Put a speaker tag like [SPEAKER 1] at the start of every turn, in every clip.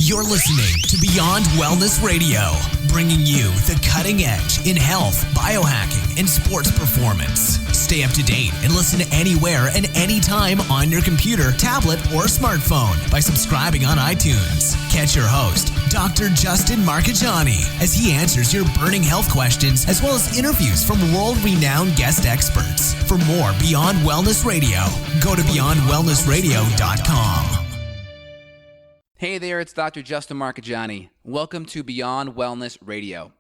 [SPEAKER 1] You're listening to Beyond Wellness Radio, bringing you the cutting edge in health, biohacking, and sports performance. Stay up to date and listen anywhere and anytime on your computer, tablet, or smartphone by subscribing on iTunes. Catch your host, Dr. Justin Marcagiani, as he answers your burning health questions as well as interviews from world-renowned guest experts. For more Beyond Wellness Radio, go to beyondwellnessradio.com.
[SPEAKER 2] Hey there, it's Dr. Justin Marcagiani. Welcome to Beyond Wellness Radio.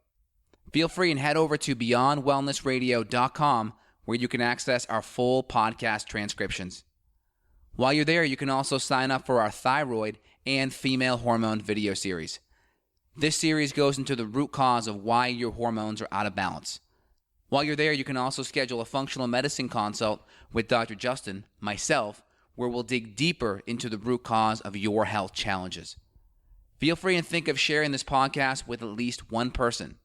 [SPEAKER 2] Feel free and head over to beyondwellnessradio.com where you can access our full podcast transcriptions. While you're there, you can also sign up for our thyroid and female hormone video series. This series goes into the root cause of why your hormones are out of balance. While you're there, you can also schedule a functional medicine consult with Dr. Justin, myself, where we'll dig deeper into the root cause of your health challenges. Feel free and think of sharing this podcast with at least one person.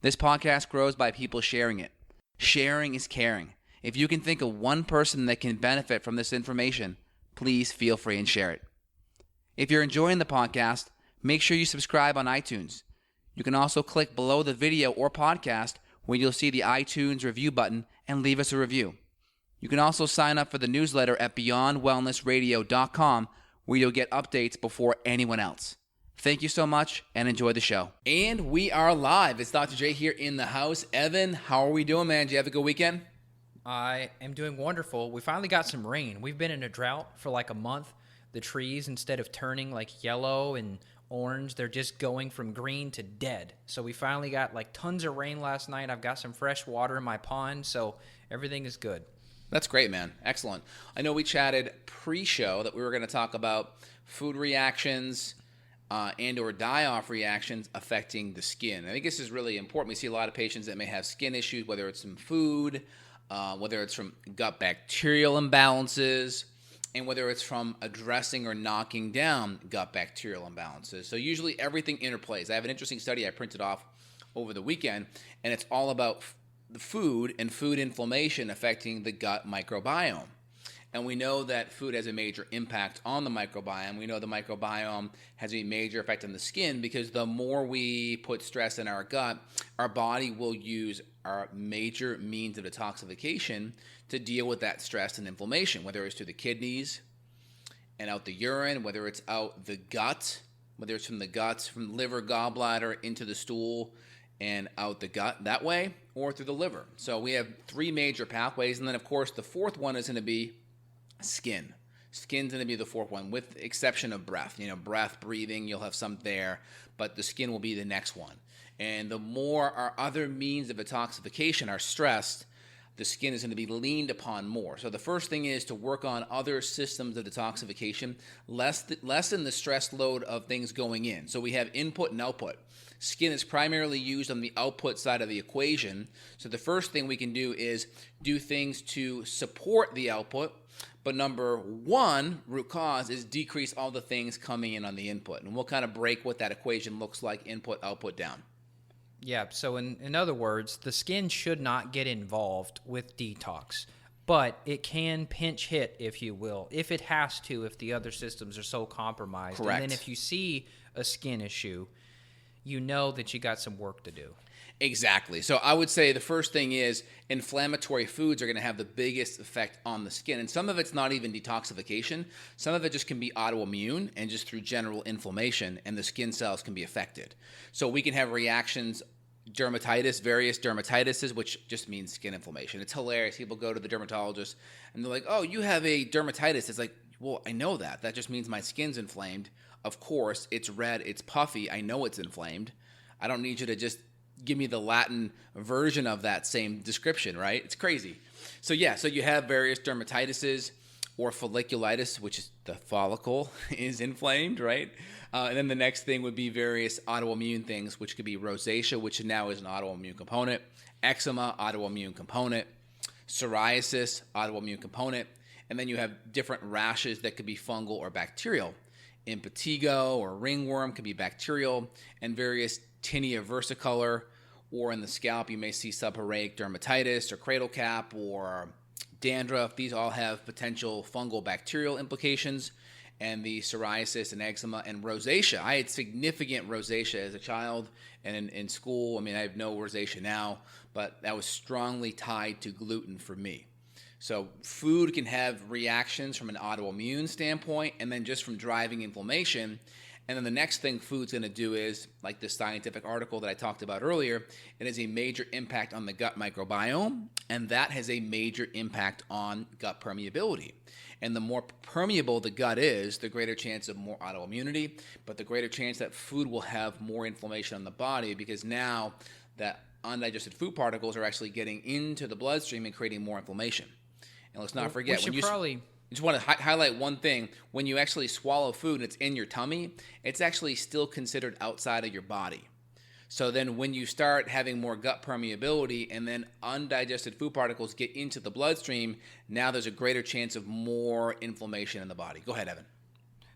[SPEAKER 2] This podcast grows by people sharing it. Sharing is caring. If you can think of one person that can benefit from this information, please feel free and share it. If you're enjoying the podcast, make sure you subscribe on iTunes. You can also click below the video or podcast where you'll see the iTunes review button and leave us a review. You can also sign up for the newsletter at beyondwellnessradio.com where you'll get updates before anyone else. Thank you so much and enjoy the show. And we are live. It's Dr. J here in the house. Evan, how are we doing, man? Did you have a good weekend?
[SPEAKER 3] I am doing wonderful. We finally got some rain. We've been in a drought for like a month. The trees, instead of turning like yellow and orange, they're just going from green to dead. So we finally got like tons of rain last night. I've got some fresh water in my pond, so everything is good.
[SPEAKER 2] That's great, man. Excellent. I know we chatted pre-show that we were going to talk about food reactions and or die-off reactions affecting the skin. I think this is really important. We see a lot of patients that may have skin issues, whether it's from food, whether it's from gut bacterial imbalances, and whether it's from addressing or knocking down gut bacterial imbalances. So usually everything interplays. I have an interesting study I printed off over the weekend, and it's all about the food and food inflammation affecting the gut microbiome. And we know that food has a major impact on the microbiome. We know the microbiome has a major effect on the skin because the more we put stress in our gut, our body will use our major means of detoxification to deal with that stress and inflammation, whether it's through the kidneys and out the urine, whether it's out the gut, whether it's from the guts, from the liver, gallbladder, into the stool, and out the gut that way, or through the liver. So we have three major pathways, and then of course the fourth one is going to be skin. Skin's going to be the fourth one, with the exception of breath. Breath, breathing, you'll have some there, but the skin will be the next one. And the more our other means of detoxification are stressed, the skin is going to be leaned upon more. So the first thing is to work on other systems of detoxification, lessen the stress load of things going in. So we have input and output. Skin is primarily used on the output side of the equation. So the first thing we can do is do things to support the output. But number one, root cause, is decrease all the things coming in on the input. And we'll kind of break what that equation looks like, input, output, down.
[SPEAKER 3] Yeah, so in other words, the skin should not get involved with detox, but it can pinch hit, if you will, if it has to, if the other systems are so compromised.
[SPEAKER 2] Correct.
[SPEAKER 3] And then if you see a skin issue, you know that you got some work to do.
[SPEAKER 2] Exactly. So I would say the first thing is inflammatory foods are going to have the biggest effect on the skin. And some of it's not even detoxification. Some of it just can be autoimmune and just through general inflammation, and the skin cells can be affected. So we can have reactions, dermatitis, various dermatitises, which just means skin inflammation. It's hilarious. People go to the dermatologist and they're like, oh, you have a dermatitis. It's like, well, I know that. That just means my skin's inflamed. Of course, it's red, it's puffy. I know it's inflamed. I don't need you to just give me the Latin version of that same description, right? It's crazy. So you have various dermatitises or folliculitis, which is the follicle is inflamed, right? And then the next thing would be various autoimmune things, which could be rosacea, which now is an autoimmune component, eczema, autoimmune component, psoriasis, autoimmune component, and then you have different rashes that could be fungal or bacterial. Impetigo or ringworm could be bacterial, and various tinea versicolor, or in the scalp you may see seborrheic dermatitis or cradle cap or dandruff. These all have potential fungal bacterial implications. and the psoriasis and eczema and rosacea. I had significant rosacea as a child and in school. I mean, I have no rosacea now, but that was strongly tied to gluten for me. So food can have reactions from an autoimmune standpoint and then just from driving inflammation. And then the next thing food's going to do is, like this scientific article that I talked about earlier, it has a major impact on the gut microbiome, and that has a major impact on gut permeability. And the more permeable the gut is, the greater chance of more autoimmunity, but the greater chance that food will have more inflammation on the body, because now that undigested food particles are actually getting into the bloodstream and creating more inflammation. And let's not forget, when you just want to highlight one thing. When you actually swallow food and it's in your tummy, it's actually still considered outside of your body. So then when you start having more gut permeability and then undigested food particles get into the bloodstream, now there's a greater chance of more inflammation in the body. Go ahead, Evan.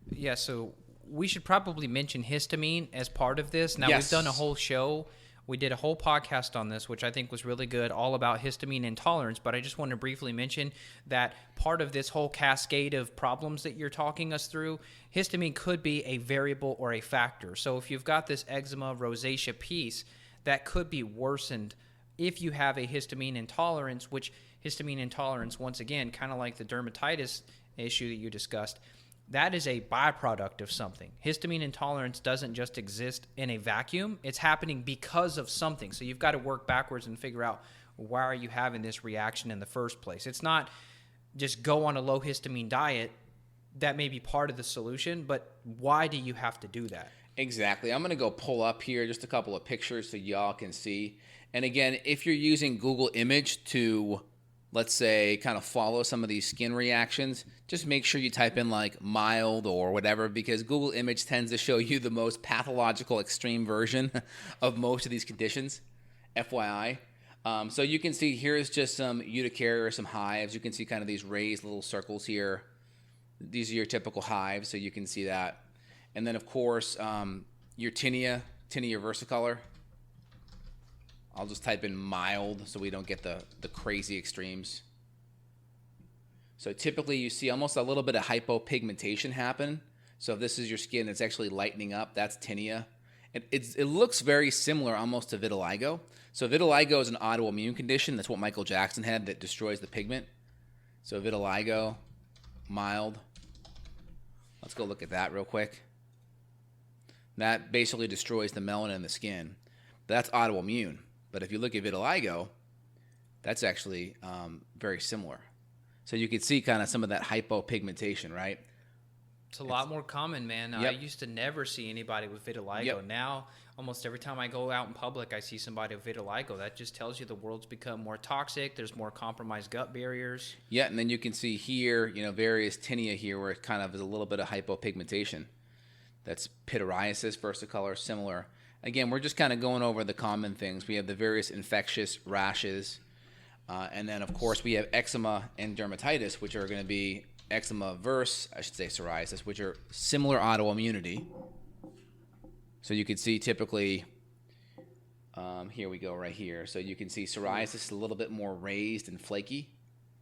[SPEAKER 3] Yeah, so we should probably mention histamine as part of this. Now,
[SPEAKER 2] Yes.
[SPEAKER 3] We've done a whole show. We did a whole podcast on this, which I think was really good, all about histamine intolerance. But I just want to briefly mention that part of this whole cascade of problems that you're talking us through, histamine could be a variable or a factor. So if you've got this eczema, rosacea piece, that could be worsened if you have a histamine intolerance, which histamine intolerance, once again, kind of like the dermatitis issue that you discussed, that is a byproduct of something. Histamine intolerance doesn't just exist in a vacuum. It's happening because of something. So you've got to work backwards and figure out, why are you having this reaction in the first place? It's not just go on a low histamine diet. That may be part of the solution, but why do you have to do that?
[SPEAKER 2] Exactly. I'm going to go pull up here just a couple of pictures so y'all can see. And again, if you're using Google Image to, let's say, kind of follow some of these skin reactions, just make sure you type in like mild or whatever, because Google Image tends to show you the most pathological extreme version of most of these conditions, FYI. So you can see here's just some urticaria or some hives. You can see kind of these raised little circles here. These are your typical hives, so you can see that. And then, of course, your tinea versicolor. I'll just type in mild so we don't get the crazy extremes. So typically you see almost a little bit of hypopigmentation happen. So if this is your skin, it's actually lightening up. That's tinea. It looks very similar almost to vitiligo. So vitiligo is an autoimmune condition. That's what Michael Jackson had, that destroys the pigment. So vitiligo, mild. Let's go look at that real quick. That basically destroys the melanin in the skin. That's autoimmune. But if you look at vitiligo, that's actually very similar. So you can see kind of some of that hypopigmentation, right?
[SPEAKER 3] It's a lot more common, man.
[SPEAKER 2] Yep.
[SPEAKER 3] I used to never see anybody with vitiligo.
[SPEAKER 2] Yep.
[SPEAKER 3] Now, almost every time I go out in public, I see somebody with vitiligo. That just tells you the world's become more toxic. There's more compromised gut barriers.
[SPEAKER 2] Yeah, and then you can see here, various tinea here where it kind of is a little bit of hypopigmentation. That's pityriasis, versicolor, similar. Again, we're just kind of going over the common things. We have the various infectious rashes. And then, of course, we have eczema and dermatitis, which are going to be eczema versus, I should say, psoriasis, which are similar autoimmunity. So you can see typically, here we go right here. So you can see psoriasis is a little bit more raised and flaky.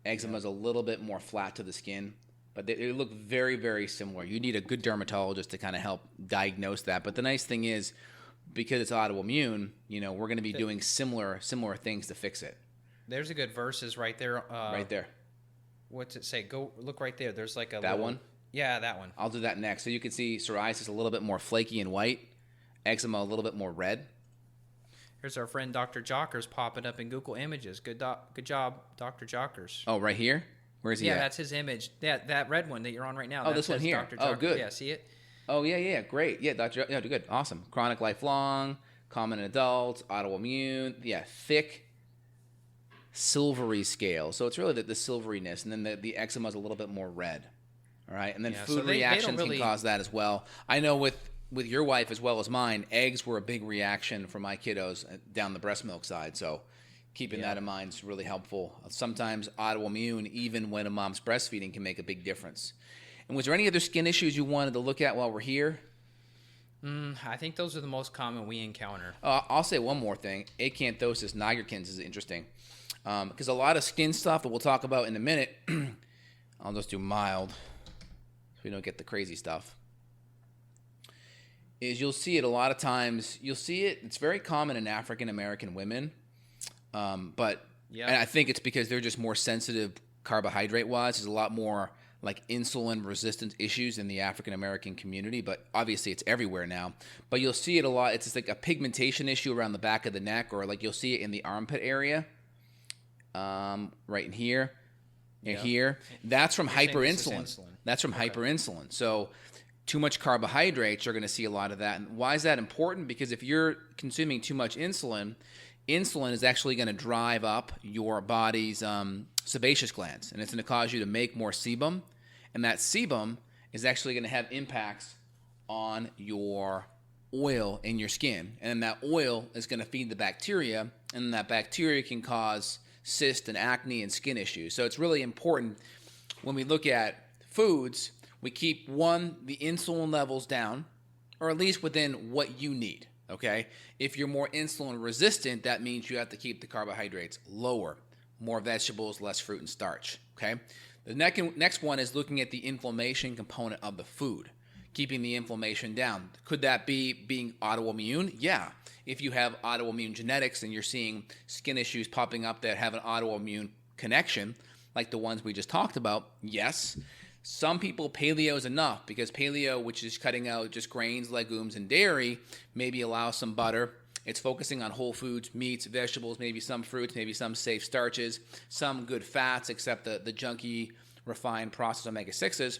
[SPEAKER 2] Eczema is a little bit more flat to the skin. But they look very, very similar. You need a good dermatologist to kind of help diagnose that. But the nice thing is, because it's autoimmune, we're going to be doing similar things to fix it.
[SPEAKER 3] There's a good verses right there.
[SPEAKER 2] Right there.
[SPEAKER 3] What's it say? Go look right there. There's like a
[SPEAKER 2] that
[SPEAKER 3] little,
[SPEAKER 2] one?
[SPEAKER 3] Yeah, that one.
[SPEAKER 2] I'll do that next. So you can see psoriasis a little bit more flaky and white. Eczema a little bit more red.
[SPEAKER 3] Here's our friend Dr. Jockers popping up in Google Images. Good job, Dr. Jockers.
[SPEAKER 2] Oh, right here? Where is he at?
[SPEAKER 3] Yeah, that's his image. That red one that you're on right now.
[SPEAKER 2] Oh, this one here.
[SPEAKER 3] Dr.
[SPEAKER 2] Oh, good.
[SPEAKER 3] Yeah, see it?
[SPEAKER 2] Oh, yeah, great. Yeah, Dr. Yeah, good. Awesome. Chronic lifelong, common in adults, autoimmune. Yeah, thick, silvery scale. So it's really the silveryness, and then the eczema is a little bit more red. All right, and then
[SPEAKER 3] Yeah,
[SPEAKER 2] food
[SPEAKER 3] so they
[SPEAKER 2] reactions
[SPEAKER 3] don't really
[SPEAKER 2] can cause that as well. I know with your wife as well as mine, eggs were a big reaction for my kiddos down the breast milk side. So keeping that in mind is really helpful. Sometimes autoimmune, even when a mom's breastfeeding, can make a big difference. And was there any other skin issues you wanted to look at while we're here?
[SPEAKER 3] I think those are the most common we encounter.
[SPEAKER 2] I'll say one more thing. Acanthosis nigricans is interesting because a lot of skin stuff that we'll talk about in a minute, I'll just do mild we don't get the crazy stuff, is you'll see it a lot of times. You'll see it. It's very common in African American women, but and I think it's because they're just more sensitive carbohydrate wise. There's a lot more like insulin resistant issues in the African American community, but obviously it's everywhere now. But you'll see it a lot. It's just like a pigmentation issue around the back of the neck, or like you'll see it in the armpit area, right in here, and here. That's from hyperinsulin. That's from hyperinsulin. So too much carbohydrates, you're going to see a lot of that. And why is that important? Because if you're consuming too much insulin, insulin is actually going to drive up your body's sebaceous glands, and it's going to cause you to make more sebum, and that sebum is actually going to have impacts on your oil in your skin, and that oil is going to feed the bacteria, and that bacteria can cause cyst and acne and skin issues. So it's really important when we look at foods, we keep the insulin levels down, or at least within what you need. Okay, if you're more insulin resistant, that means you have to keep the carbohydrates lower, more vegetables, less fruit and starch. Okay, the next one is looking at the inflammation component of the food, keeping the inflammation down. Could that be being autoimmune? Yeah, if you have autoimmune genetics and you're seeing skin issues popping up that have an autoimmune connection, like the ones we just talked about, yes. Some people, paleo is enough, because paleo, which is cutting out just grains, legumes, and dairy, maybe allows some butter. It's focusing on whole foods, meats, vegetables, maybe some fruits, maybe some safe starches, some good fats, except the junky, refined, processed omega-6s.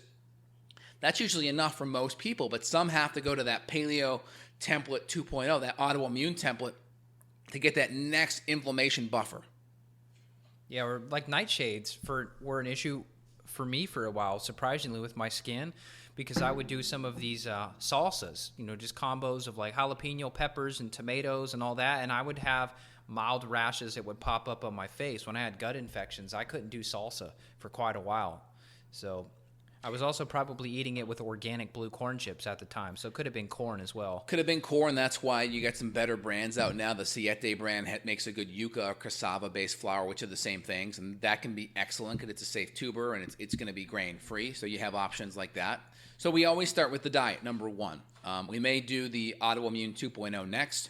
[SPEAKER 2] That's usually enough for most people, but some have to go to that paleo template 2.0, that autoimmune template, to get that next inflammation buffer.
[SPEAKER 3] Yeah, or like nightshades were an issue for me for a while, surprisingly, with my skin, because I would do some of these salsas, just combos of like jalapeno peppers and tomatoes and all that, and I would have mild rashes that would pop up on my face. When I had gut infections, I couldn't do salsa for quite a while. So I was also probably eating it with organic blue corn chips at the time, so it could have been corn as well.
[SPEAKER 2] Could have been corn. That's why you got some better brands out now. The Siete brand makes a good yucca or cassava-based flour, which are the same things, and that can be excellent because it's a safe tuber and it's going to be grain-free, so you have options like that. So we always start with the diet, number one. We may do the autoimmune 2.0 next.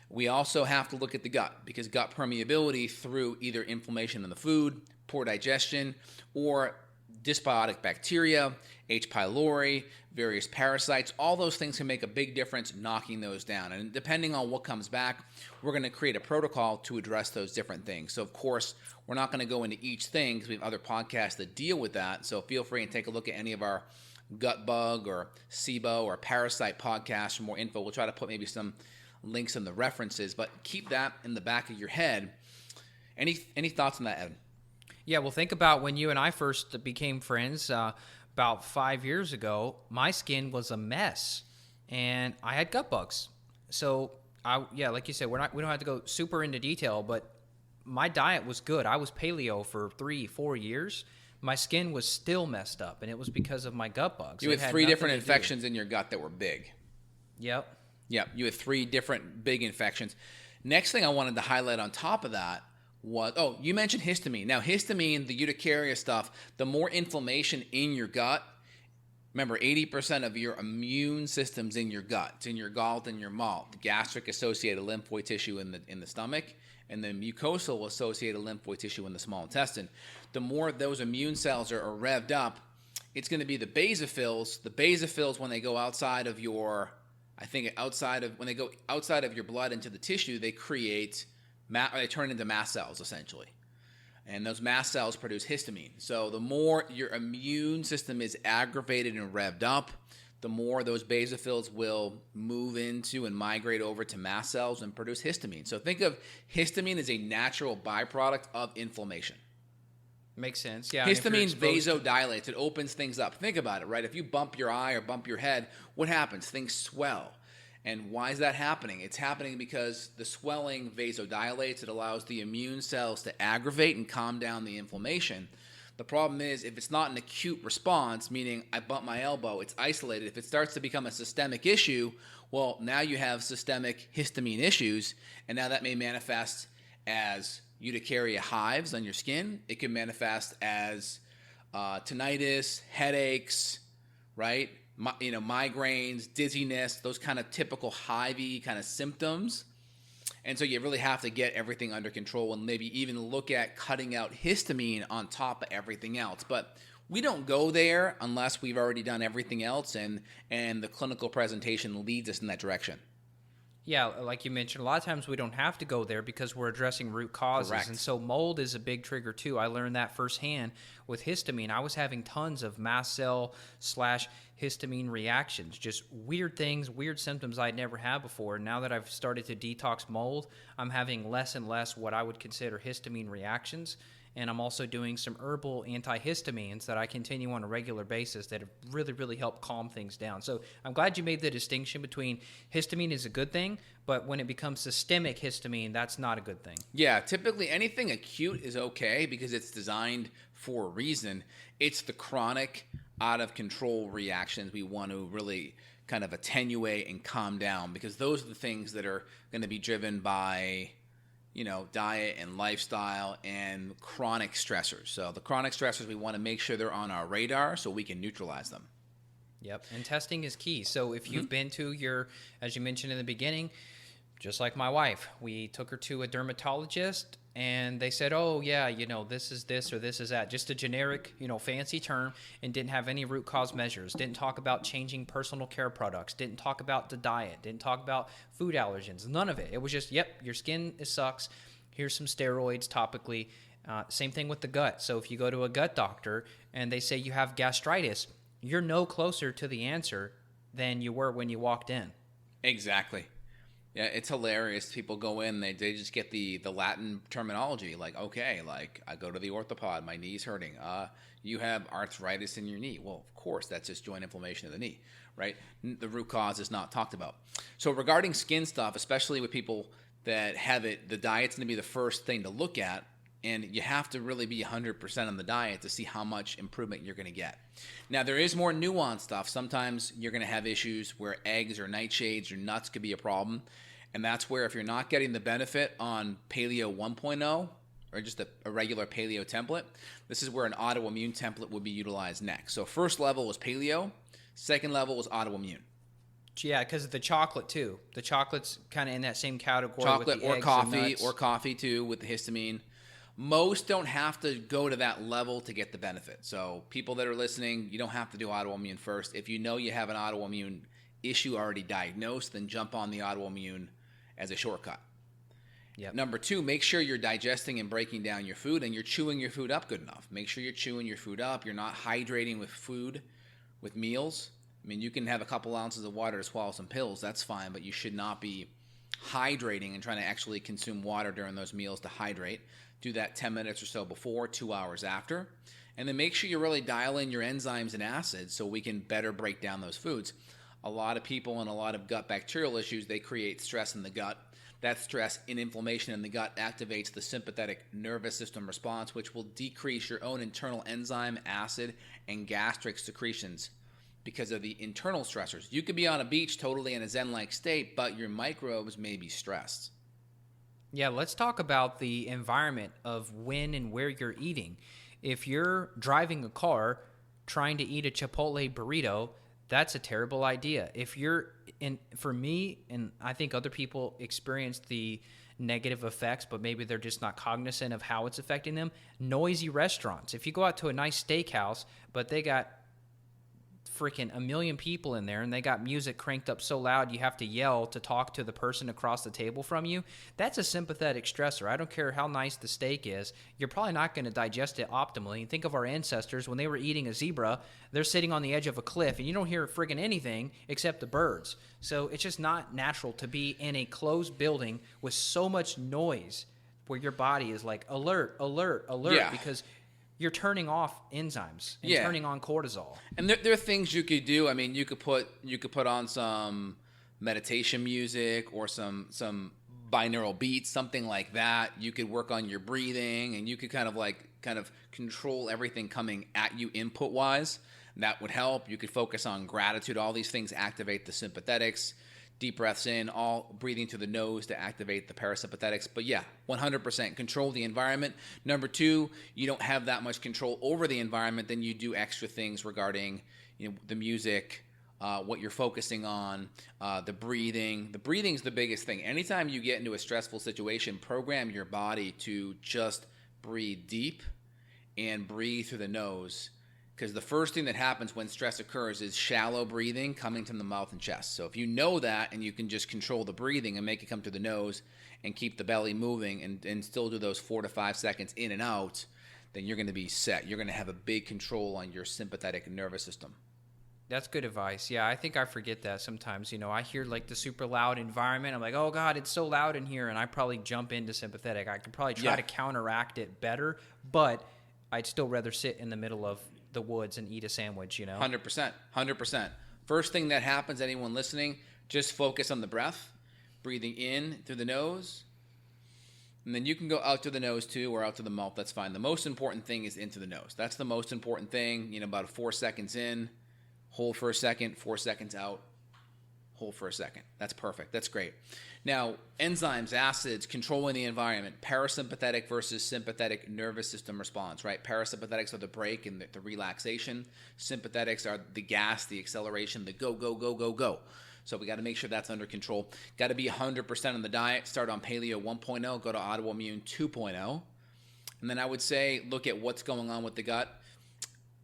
[SPEAKER 2] We also have to look at the gut, because gut permeability through either inflammation in the food, poor digestion, or dysbiotic bacteria, H. pylori, various parasites, all those things can make a big difference knocking those down. And depending on what comes back, we're going to create a protocol to address those different things. So, of course, we're not going to go into each thing because we have other podcasts that deal with that. So feel free and take a look at any of our gut bug or SIBO or parasite podcasts for more info. We'll try to put maybe some links in the references, but keep that in the back of your head. Any thoughts on that, Ed?
[SPEAKER 3] Yeah, well, think about when you and I first became friends about 5 years ago. My skin was a mess, and I had gut bugs. So, like you said, we don't have to go super into detail, but my diet was good. I was paleo for 3-4 years. My skin was still messed up, and it was because of my gut bugs.
[SPEAKER 2] You had 3 different infections in your gut that were big.
[SPEAKER 3] Yep.
[SPEAKER 2] Yeah, you had 3 different big infections. Next thing I wanted to highlight on top of that was, you mentioned histamine. Now, histamine, the urticaria stuff, the more inflammation in your gut, remember, 80% of your immune system's in your gut. It's in your gall and your maw, the gastric-associated lymphoid tissue in the stomach, and the mucosal-associated lymphoid tissue in the small intestine. The more those immune cells are revved up, it's going to be the basophils. The basophils, when they go outside of your, when they go outside of your blood into the tissue, they create they turn into mast cells, essentially. And those mast cells produce histamine. So the more your immune system is aggravated and revved up, the more those basophils will move into and migrate over to mast cells and produce histamine. So think of histamine as a natural byproduct of inflammation.
[SPEAKER 3] Makes sense, yeah.
[SPEAKER 2] Histamine vasodilates. It opens things up. Think about it, right? If you bump your eye or bump your head, what happens? Things swell. And why is that happening? It's happening because the swelling vasodilates. It allows the immune cells to aggravate and calm down the inflammation. The problem is, if it's not an acute response, meaning I bump my elbow, it's isolated. If it starts to become a systemic issue, well, now you have systemic histamine issues, and now that may manifest as urticaria hives on your skin. It can manifest as tinnitus, headaches, right? Migraines, dizziness, those kind of typical high-V kind of symptoms. And so you really have to get everything under control and maybe even look at cutting out histamine on top of everything else. But we don't go there unless we've already done everything else, and the clinical presentation leads us in that direction.
[SPEAKER 3] Yeah, like you mentioned, a lot of times we don't have to go there because we're addressing root causes.
[SPEAKER 2] Correct.
[SPEAKER 3] And so mold is a big trigger too. I learned that firsthand with histamine. I was having tons of mast cell / histamine reactions, just weird things, weird symptoms I'd never had before. Now that I've started to detox mold, I'm having less and less what I would consider histamine reactions. And I'm also doing some herbal antihistamines that I continue on a regular basis that have really, really helped calm things down. So I'm glad you made the distinction between histamine is a good thing, but when it becomes systemic histamine, that's not a good thing.
[SPEAKER 2] Yeah, typically anything acute is okay because it's designed for a reason. It's the chronic, out of control reactions we want to really kind of attenuate and calm down, because those are the things that are going to be driven by diet and lifestyle and chronic stressors. So the chronic stressors, we want to make sure they're on our radar so we can neutralize them.
[SPEAKER 3] Yep, and testing is key. So if you've been to your, as you mentioned in the beginning, just like my wife, we took her to a dermatologist and they said, oh yeah, this is this or this is that, just a generic, fancy term, and didn't have any root cause measures, didn't talk about changing personal care products, didn't talk about the diet, didn't talk about food allergens, none of it. It was just, yep, your skin sucks, here's some steroids topically. Same thing with the gut. So if you go to a gut doctor and they say you have gastritis, you're no closer to the answer than you were when you walked in.
[SPEAKER 2] Exactly. Yeah, it's hilarious. People go in, they just get the Latin terminology, like, okay, like I go to the orthopod, my knee's hurting. You have arthritis in your knee. Well, of course, that's just joint inflammation of the knee, right? The root cause is not talked about. So regarding skin stuff, especially with people that have it, the diet's going to be the first thing to look at, and you have to really be 100% on the diet to see how much improvement you're going to get. Now, there is more nuanced stuff. Sometimes you're going to have issues where eggs or nightshades or nuts could be a problem. And that's where if you're not getting the benefit on Paleo 1.0 or just a regular Paleo template, this is where an autoimmune template would be utilized next. So first level was Paleo. Second level was autoimmune.
[SPEAKER 3] Yeah, because of the chocolate too. The chocolate's kind of in that same category.
[SPEAKER 2] Chocolate
[SPEAKER 3] with the
[SPEAKER 2] or
[SPEAKER 3] eggs
[SPEAKER 2] coffee,
[SPEAKER 3] and nuts.
[SPEAKER 2] or coffee too with the histamine. Most don't have to go to that level to get the benefit. So people that are listening, you don't have to do autoimmune first. If you know you have an autoimmune issue already diagnosed, then jump on the autoimmune as a shortcut.
[SPEAKER 3] Yep.
[SPEAKER 2] Number 2, make sure you're digesting and breaking down your food and you're chewing your food up good enough. Make sure you're chewing your food up. You're not hydrating with food, with meals. I mean, you can have a couple ounces of water to swallow some pills. That's fine, but you should not be hydrating and trying to actually consume water during those meals to hydrate. Do that 10 minutes or so before, 2 hours after. And then make sure you really dial in your enzymes and acids so we can better break down those foods. A lot of people and a lot of gut bacterial issues, they create stress in the gut. That stress and inflammation in the gut activates the sympathetic nervous system response, which will decrease your own internal enzyme, acid, and gastric secretions because of the internal stressors. You could be on a beach totally in a zen-like state, but your microbes may be stressed.
[SPEAKER 3] Yeah, let's talk about the environment of when and where you're eating. If you're driving a car trying to eat a Chipotle burrito, that's a terrible idea. If you're in, for me, and I think other people experience the negative effects, but maybe they're just not cognizant of how it's affecting them. Noisy restaurants. If you go out to a nice steakhouse, but they got freaking a million people in there and they got music cranked up so loud you have to yell to talk to the person across the table from you, that's a sympathetic stressor. I don't care how nice the steak is, you're probably not going to digest it optimally. Think of our ancestors when they were eating a zebra, they're sitting on the edge of a cliff and you don't hear friggin' anything except the birds. So it's just not natural to be in a closed building with so much noise where your body is like alert, alert, alert,
[SPEAKER 2] Yeah.
[SPEAKER 3] because you're turning off enzymes and turning on cortisol.
[SPEAKER 2] And there are things you could do. I mean, you could put on some meditation music or some binaural beats, something like that. You could work on your breathing, and you could kind of control everything coming at you input wise. That would help. You could focus on gratitude. All these things activate the sympathetics. Deep breaths in, all breathing through the nose to activate the parasympathetics. But yeah, 100% control the environment. Number 2, you don't have that much control over the environment, then you do extra things regarding, the music, what you're focusing on, the breathing. The breathing is the biggest thing. Anytime you get into a stressful situation, program your body to just breathe deep and breathe through the nose. Because the first thing that happens when stress occurs is shallow breathing coming from the mouth and chest. So if you know that and you can just control the breathing and make it come through the nose and keep the belly moving and still do those 4 to 5 seconds in and out, then you're going to be set. You're going to have a big control on your sympathetic nervous system.
[SPEAKER 3] That's good advice. Yeah, I think I forget that sometimes. I hear like the super loud environment. I'm like, oh God, it's so loud in here. And I probably jump into sympathetic. I could probably try to counteract it better, but I'd still rather sit in the middle of the woods and eat a sandwich,
[SPEAKER 2] 100%. First thing that happens, anyone listening, just focus on the breath, breathing in through the nose, and then you can go out to the nose too, or out to the mouth. That's fine. The most important thing is into the nose. That's the most important thing. About 4 seconds in, hold for a second, 4 seconds out, hold for a second. That's perfect. That's great. Now, enzymes, acids, controlling the environment, parasympathetic versus sympathetic nervous system response, right? Parasympathetics are the break and the relaxation. Sympathetics are the gas, the acceleration, the go, go, go, go, go. So we got to make sure that's under control. Got to be 100% on the diet. Start on Paleo 1.0, go to Autoimmune 2.0. And then I would say look at what's going on with the gut.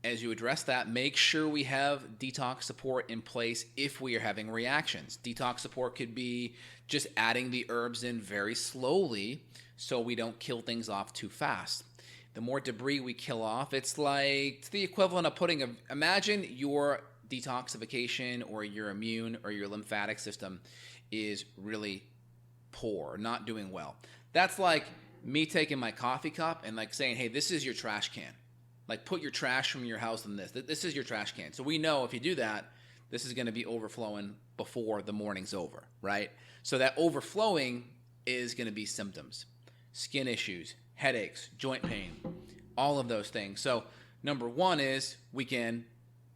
[SPEAKER 2] As you address that, make sure we have detox support in place if we are having reactions. Detox support could be just adding the herbs in very slowly so we don't kill things off too fast. The more debris we kill off, it's the equivalent of imagine your detoxification or your immune or your lymphatic system is really poor, not doing well. That's like me taking my coffee cup and saying, hey, this is your trash can. Put your trash from your house in this. This is your trash can. So we know if you do that, this is going to be overflowing before the morning's over, right? So that overflowing is going to be symptoms, skin issues, headaches, joint pain, all of those things. So number one is we can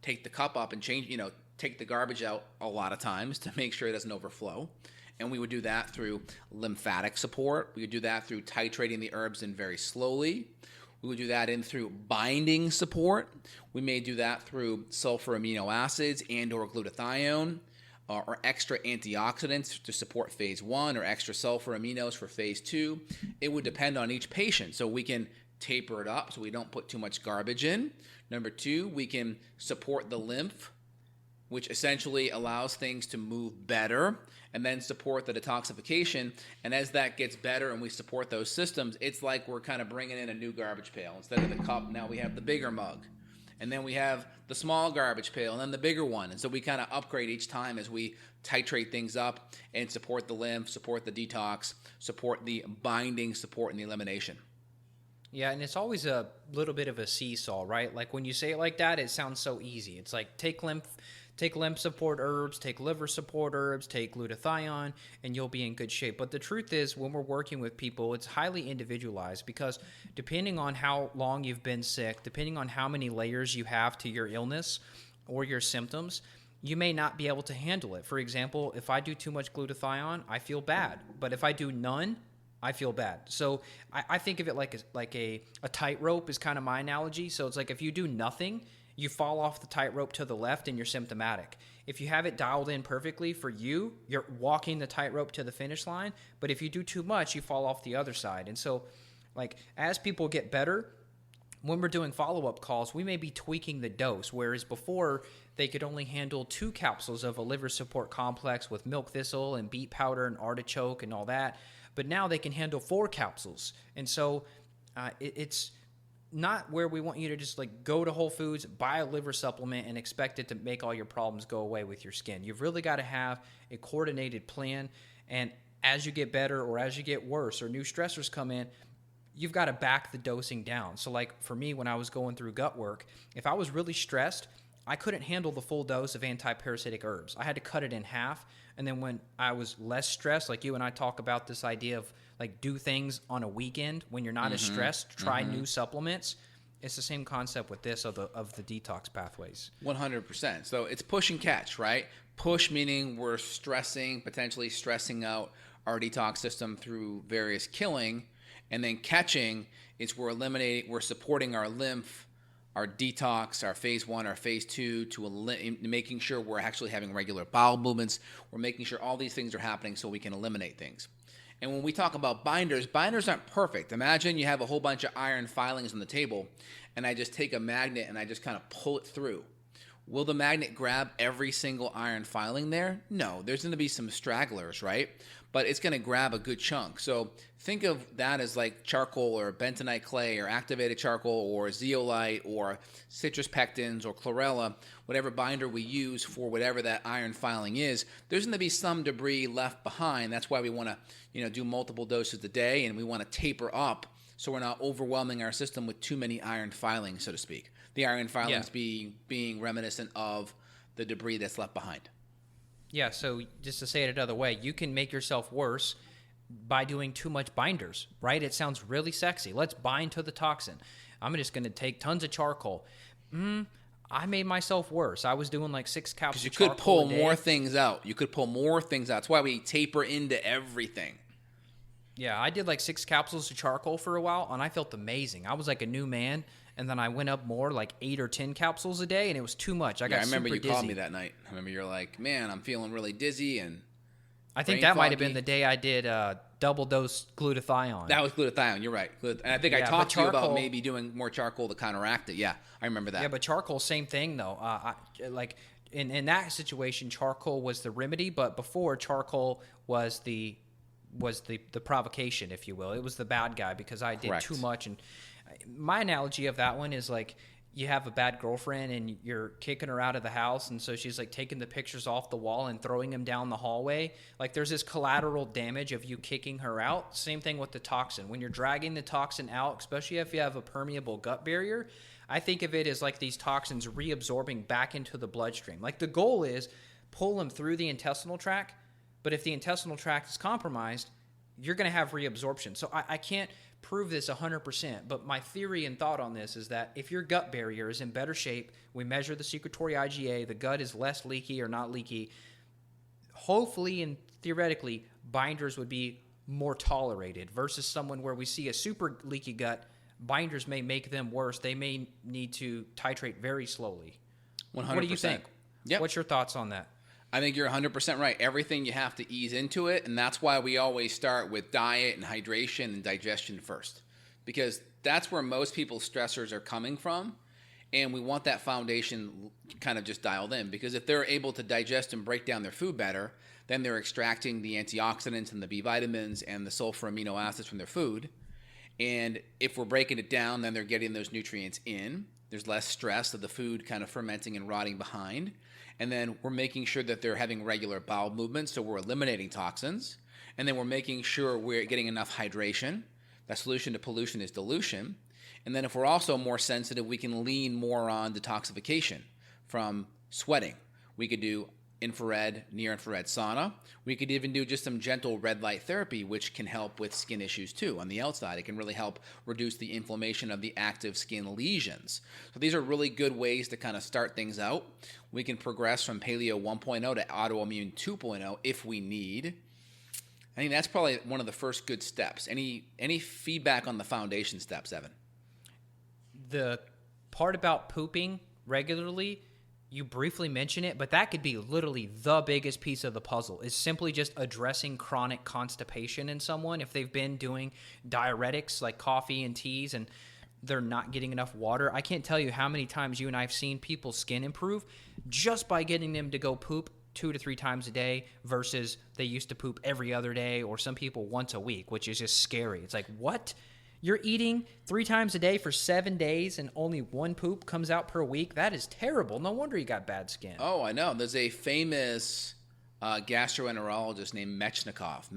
[SPEAKER 2] take the cup up and take the garbage out a lot of times to make sure it doesn't overflow. And we would do that through lymphatic support. We would do that through titrating the herbs in very slowly. We would do that through binding support. We may do that through sulfur amino acids and or glutathione or extra antioxidants to support phase 1 or extra sulfur aminos for phase 2. It would depend on each patient. So we can taper it up so we don't put too much garbage in. Number 2, we can support the lymph, which essentially allows things to move better, and then support the detoxification. And as that gets better and we support those systems, it's like we're kind of bringing in a new garbage pail. Instead of the cup, now we have the bigger mug. And then we have the small garbage pail and then the bigger one. And so we kind of upgrade each time as we titrate things up and support the lymph, support the detox, support the binding, support and the elimination.
[SPEAKER 3] Yeah, and it's always a little bit of a seesaw, right? When you say it like that, it sounds so easy. It's like take lymph support herbs, take liver support herbs, take glutathione, and you'll be in good shape. But the truth is, when we're working with people, it's highly individualized because depending on how long you've been sick, depending on how many layers you have to your illness or your symptoms, you may not be able to handle it. For example, if I do too much glutathione, I feel bad. But if I do none, I feel bad. So I think of it like a tightrope is kind of my analogy. So it's like if you do nothing, you fall off the tightrope to the left and you're symptomatic. If you have it dialed in perfectly for you, you're walking the tightrope to the finish line. But if you do too much, you fall off the other side. And so as people get better, when we're doing follow-up calls, we may be tweaking the dose, whereas before they could only handle 2 capsules of a liver support complex with milk thistle and beet powder and artichoke and all that. But now they can handle 4 capsules. And so it's not where we want you to just go to Whole Foods, buy a liver supplement, and expect it to make all your problems go away with your skin. You've really got to have a coordinated plan. And as you get better or as you get worse or new stressors come in, you've got to back the dosing down. So for me, when I was going through gut work, if I was really stressed, I couldn't handle the full dose of anti-parasitic herbs. I had to cut it in half. And then when I was less stressed, like you and I talk about this idea of do things on a weekend when you're not as stressed, try new supplements. It's the same concept with this of the detox pathways.
[SPEAKER 2] 100%. So it's push and catch, right? Push meaning we're potentially stressing out our detox system through various killing. And then catching is we're supporting our lymph our detox, our phase 1, our phase 2, making sure we're actually having regular bowel movements. We're making sure all these things are happening so we can eliminate things. And when we talk about binders aren't perfect. Imagine you have a whole bunch of iron filings on the table, and I just take a magnet and I just kind of pull it through. Will the magnet grab every single iron filing there? No, there's going to be some stragglers, right? But it's going to grab a good chunk. So think of that as like charcoal or bentonite clay or activated charcoal or zeolite or citrus pectins or chlorella, whatever binder we use for whatever that iron filing is. There's going to be some debris left behind. That's why we want to, do multiple doses a day, and we want to taper up so we're not overwhelming our system with too many iron filings, so to speak. The iron filings being reminiscent of the debris that's left behind.
[SPEAKER 3] Yeah, so just to say it another way, you can make yourself worse by doing too much binders, right? It sounds really sexy. Let's bind to the toxin. I'm just going to take tons of charcoal. I made myself worse. I was doing like 6 capsules of charcoal
[SPEAKER 2] because you could pull more things out. You could pull more things out. That's why we taper into everything.
[SPEAKER 3] Yeah, I did like 6 capsules of charcoal for a while, and I felt amazing. I was like a new man. And then I went up more, like 8 or 10 capsules a day, and it was too much. I
[SPEAKER 2] remember you
[SPEAKER 3] dizzy.
[SPEAKER 2] Called me that night. I remember you're like, man, I'm feeling really dizzy. And
[SPEAKER 3] I think that might have been the day I did double dose glutathione.
[SPEAKER 2] That was glutathione. You're right. And I think I talked to you about maybe doing more charcoal to counteract it. Yeah, I remember that.
[SPEAKER 3] Yeah, but charcoal, same thing, though. Like in that situation, charcoal was the remedy, but before, charcoal was the provocation, if you will. It was the bad guy because I did too much. And my analogy of that one is like you have a bad girlfriend and you're kicking her out of the house, and so she's like taking the pictures off the wall and throwing them down the hallway. Like there's this collateral damage of you kicking her out. Same thing with the toxin. When you're dragging the toxin out, especially if you have a permeable gut barrier, I think of it as like these toxins reabsorbing back into the bloodstream. Like the goal is pull them through the intestinal tract, but if the intestinal tract is compromised, you're going to have reabsorption. So I can't prove this 100%, but my theory and thought on this is that if your gut barrier is in better shape, we measure the secretory IgA, the gut is less leaky or not leaky, hopefully and theoretically, binders would be more tolerated versus someone where we see a super leaky gut, binders may make them worse. They may need to titrate very slowly.
[SPEAKER 2] 100%.
[SPEAKER 3] What do you think?
[SPEAKER 2] Yep.
[SPEAKER 3] What's your thoughts on that?
[SPEAKER 2] I think you're 100% right. Everything you have to ease into it, and that's why we always start with diet and hydration and digestion first, because that's where most people's stressors are coming from, and we want that foundation kind of just dialed in, because if they're able to digest and break down their food better, then they're extracting the antioxidants and the B vitamins and the sulfur amino acids from their food, and if we're breaking it down, then they're getting those nutrients in. There's less stress of the food kind of fermenting and rotting behind. And then we're making sure that they're having regular bowel movements, so we're eliminating toxins. And then we're making sure we're getting enough hydration. That solution to pollution is dilution. And then if we're also more sensitive, we can lean more on detoxification from sweating. We could do infrared, near-infrared sauna. We could even do just some gentle red light therapy, which can help with skin issues too. On the outside, it can really help reduce the inflammation of the active skin lesions. So these are really good ways to kind of start things out. We can progress from paleo 1.0 to autoimmune 2.0 if we need. I think that's probably one of the first good steps. Any feedback on the foundation steps, Evan?
[SPEAKER 3] The part about pooping regularly, you briefly mention it, but that could be literally the biggest piece of the puzzle, is simply just addressing chronic constipation in someone. If they've been doing diuretics like coffee and teas and they're not getting enough water, I can't tell you how many times you and I have seen people's skin improve just by getting them to go poop 2 to 3 times a day versus they used to poop every other day, or some people once a week, which is just scary. It's like, what? You're eating 3 times a day for 7 days and only 1 poop comes out per week? That is terrible. No wonder you got bad skin.
[SPEAKER 2] Oh, I know. There's a famous gastroenterologist named Mechnikov.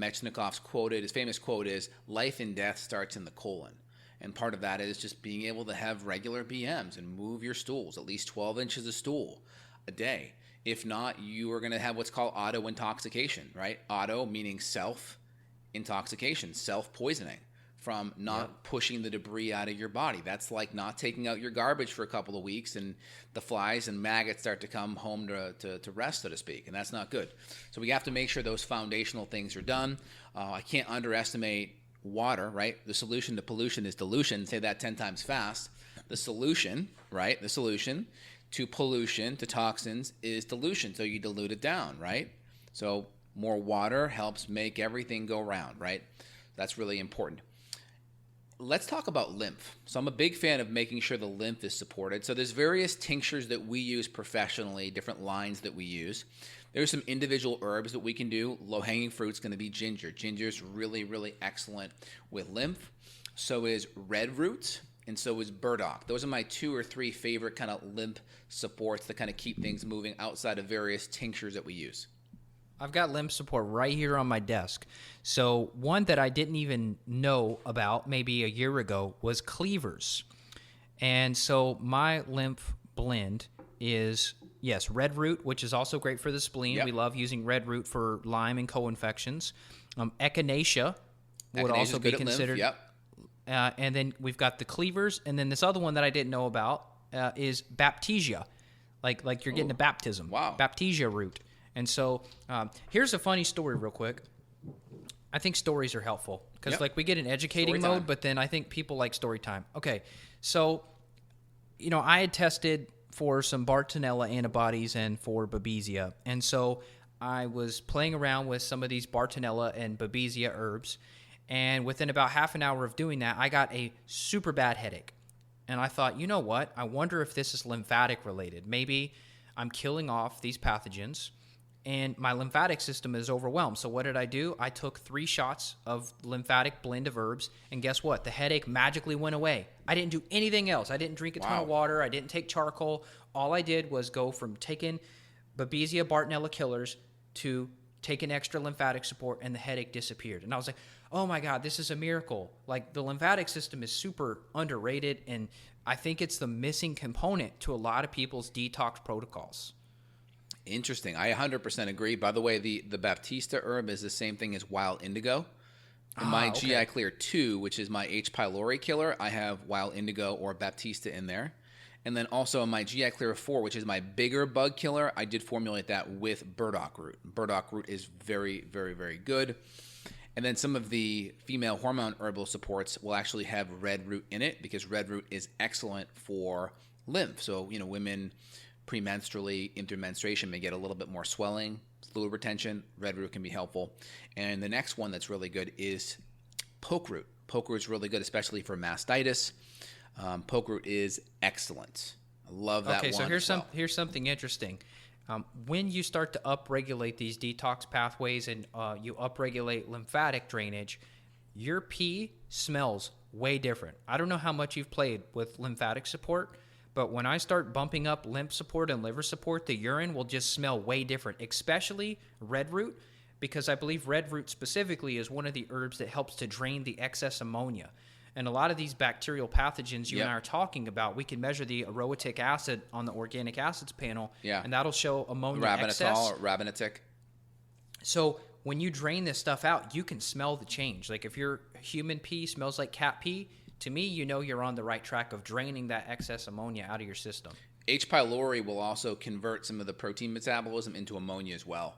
[SPEAKER 2] His famous quote is, "Life and death starts in the colon." And part of that is just being able to have regular BMs and move your stools, at least 12 inches of stool a day. If not, you are going to have what's called auto-intoxication, right? Auto meaning self-intoxication, self-poisoning from not pushing the debris out of your body. That's like not taking out your garbage for a couple of weeks and the flies and maggots start to come home to rest, so to speak, and that's not good. So we have to make sure those foundational things are done. I can't underestimate water, right? The solution to pollution is dilution. Say that 10 times fast. The solution, right? The solution to pollution, to toxins, is dilution. So you dilute it down, right? So more water helps make everything go round, right? That's really important. Let's talk about lymph. So I'm a big fan of making sure the lymph is supported. So there's various tinctures that we use professionally, different lines that we use. There's some individual herbs that we can do. Low-hanging fruit's going to be ginger. Ginger's really, really excellent with lymph. So is red root, and so is burdock. Those are my 2 or 3 favorite kind of lymph supports that kind of keep things moving outside of various tinctures that we use.
[SPEAKER 3] I've got lymph support right here on my desk. So one that I didn't even know about maybe a year ago was cleavers. And so my lymph blend is, yes, red root, which is also great for the spleen.
[SPEAKER 2] Yep.
[SPEAKER 3] We love using red root for Lyme and co-infections. Echinacea would also be considered.
[SPEAKER 2] Yep.
[SPEAKER 3] And then we've got the cleavers. And then this other one that I didn't know about is Baptisia. Like you're getting a baptism.
[SPEAKER 2] Wow.
[SPEAKER 3] Baptisia root. And so here's a funny story real quick. I think stories are helpful because like we get in educating
[SPEAKER 2] Story time.
[SPEAKER 3] mode, but then I think people like story time. Okay, so, I had tested for some Bartonella antibodies and for Babesia. And so I was playing around with some of these Bartonella and Babesia herbs. And within about half an hour of doing that, I got a super bad headache. And I thought, you know what? I wonder if this is lymphatic related. Maybe I'm killing off these pathogens and my lymphatic system is overwhelmed. So what did I do? I took 3 shots of lymphatic blend of herbs, and guess what? The headache magically went away. I didn't do anything else. I didn't drink a ton of water. I didn't take charcoal. All I did was go from taking Babesia Bartonella killers to taking extra lymphatic support, and the headache disappeared. And I was like, oh my God, this is a miracle. Like, the lymphatic system is super underrated, and I think it's the missing component to a lot of people's detox protocols.
[SPEAKER 2] Interesting. I 100% agree. By the way, the Baptista herb is the same thing as wild indigo. In my GI Clear 2, which is my H. pylori killer, I have wild indigo or Baptista in there. And then also in my GI Clear 4, which is my bigger bug killer, I did formulate that with burdock root. Burdock root is very, very, very good. And then some of the female hormone herbal supports will actually have red root in it because red root is excellent for lymph. So, women premenstrually, intermenstruation may get a little bit more swelling, fluid retention. Red root can be helpful. And the next one that's really good is poke root. Poke root is really good, especially for mastitis. Poke root is excellent. I love that one.
[SPEAKER 3] Okay, so here's something interesting. When you start to upregulate these detox pathways and you upregulate lymphatic drainage, your pee smells way different. I don't know how much you've played with lymphatic support, but when I start bumping up lymph support and liver support, the urine will just smell way different, especially red root, because I believe red root specifically is one of the herbs that helps to drain the excess ammonia. And a lot of these bacterial pathogens you and I are talking about, we can measure the aromatic acid on the organic acids panel, and that'll show ammonia excess.
[SPEAKER 2] Rabinitol or rabinitic.
[SPEAKER 3] So when you drain this stuff out, you can smell the change. Like if your human pee smells like cat pee, to me, you're on the right track of draining that excess ammonia out of your system.
[SPEAKER 2] H. pylori will also convert some of the protein metabolism into ammonia as well.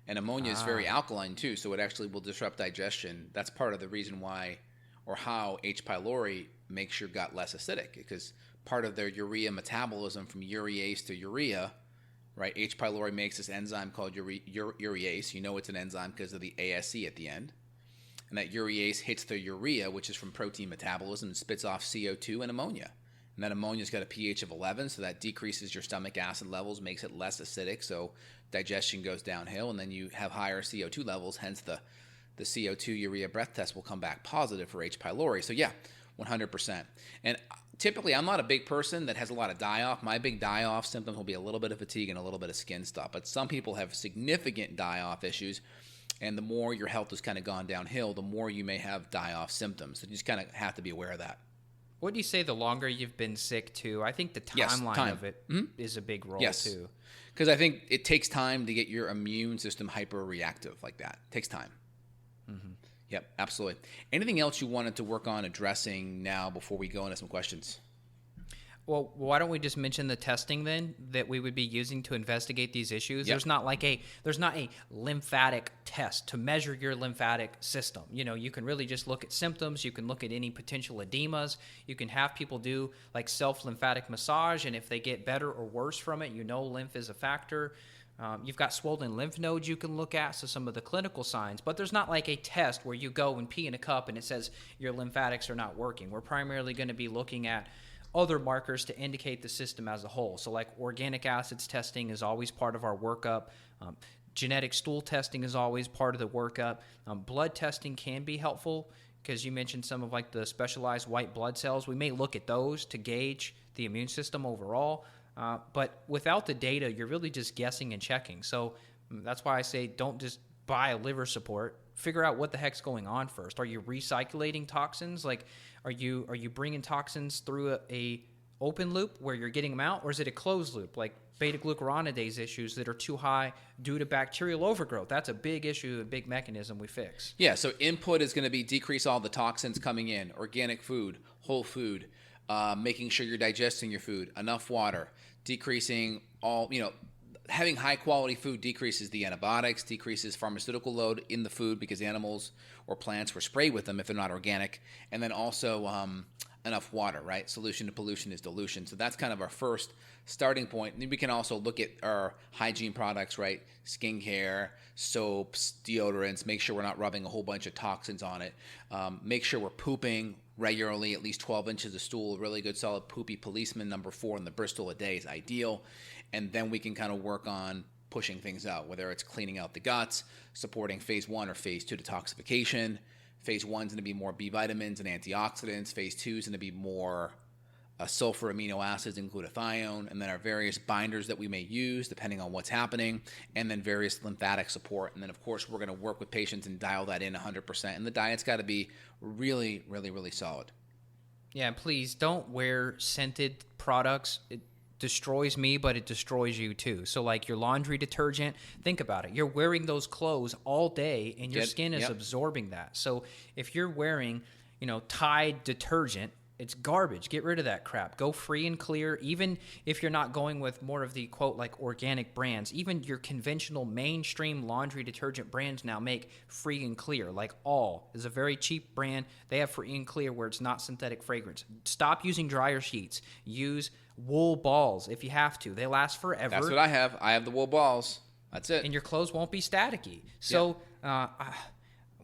[SPEAKER 2] And ammonia is very alkaline too, so it actually will disrupt digestion. That's part of the reason why or how H. pylori makes your gut less acidic, because part of their urea metabolism from urease to urea, right? H. pylori makes this enzyme called urease. You know it's an enzyme because of the ASE at the end. And that urease hits the urea, which is from protein metabolism, and spits off CO2 and ammonia. And that ammonia's got a pH of 11, so that decreases your stomach acid levels, makes it less acidic, so digestion goes downhill, and then you have higher CO2 levels, hence the CO2 urea breath test will come back positive for H. pylori. So yeah, 100%. And typically, I'm not a big person that has a lot of die-off. My big die-off symptoms will be a little bit of fatigue and a little bit of skin stuff. But some people have significant die-off issues, and the more your health has kind of gone downhill, the more you may have die-off symptoms. So you just kind of have to be aware of that.
[SPEAKER 3] What do you say the longer you've been sick, too? I think the timeline of it is a big role, too.
[SPEAKER 2] Because I think it takes time to get your immune system hyper-reactive like that. It takes time. Mm-hmm. Yep, absolutely. Anything else you wanted to work on addressing now before we go into some questions?
[SPEAKER 3] Well, why don't we just mention the testing then that we would be using to investigate these issues?
[SPEAKER 2] Yep.
[SPEAKER 3] There's not a lymphatic test to measure your lymphatic system. You can really just look at symptoms. You can look at any potential edemas. You can have people do like self-lymphatic massage, and if they get better or worse from it, lymph is a factor. You've got swollen lymph nodes you can look at, so some of the clinical signs. But there's not like a test where you go and pee in a cup and it says your lymphatics are not working. We're primarily going to be looking at other markers to indicate the system as a whole. So like organic acids testing is always part of our workup. Genetic stool testing is always part of the workup. Blood testing can be helpful because you mentioned some of like the specialized white blood cells. We may look at those to gauge the immune system overall. But without the data, you're really just guessing and checking. So that's why I say don't just buy a liver support. Figure out what the heck's going on first. Are you recirculating toxins? Like, are you bringing toxins through a open loop where you're getting them out, or is it a closed loop like beta-glucuronidase issues that are too high due to bacterial overgrowth? That's a big issue, a big mechanism we fix.
[SPEAKER 2] Yeah, so input is going to be decrease all the toxins coming in, organic food, whole food, making sure you're digesting your food, enough water, decreasing all, having high quality food decreases the antibiotics, decreases pharmaceutical load in the food because animals or plants were sprayed with them if they're not organic. And then also enough water, right? Solution to pollution is dilution. So that's kind of our first starting point. And then we can also look at our hygiene products, right? Skincare, soaps, deodorants, make sure we're not rubbing a whole bunch of toxins on it. Make sure we're pooping regularly, at least 12 inches of stool. A really good solid poopy policeman, number 4 in the Bristol a day is ideal. And then we can kind of work on pushing things out, whether it's cleaning out the guts, supporting phase 1 or phase 2 detoxification. Phase 1 is going to be more B vitamins and antioxidants. Phase 2 is going to be more sulfur amino acids and glutathione, and then our various binders that we may use depending on what's happening, and then various lymphatic support. And then, of course, we're going to work with patients and dial that in 100%. And the diet's got to be really, really, really solid.
[SPEAKER 3] Yeah, please don't wear scented products. It destroys me, but it destroys you too. So like your laundry detergent, think about it. You're wearing those clothes all day and your skin is absorbing that. So if you're wearing, Tide detergent, it's garbage. Get rid of that crap. Go free and clear. Even if you're not going with more of the quote like organic brands, even your conventional mainstream laundry detergent brands now make free and clear. Like All is a very cheap brand. They have free and clear where it's not synthetic fragrance. Stop using dryer sheets. Use wool balls if you have to. They last forever.
[SPEAKER 2] That's what I have. I have the wool balls. That's it.
[SPEAKER 3] And your clothes won't be staticky. So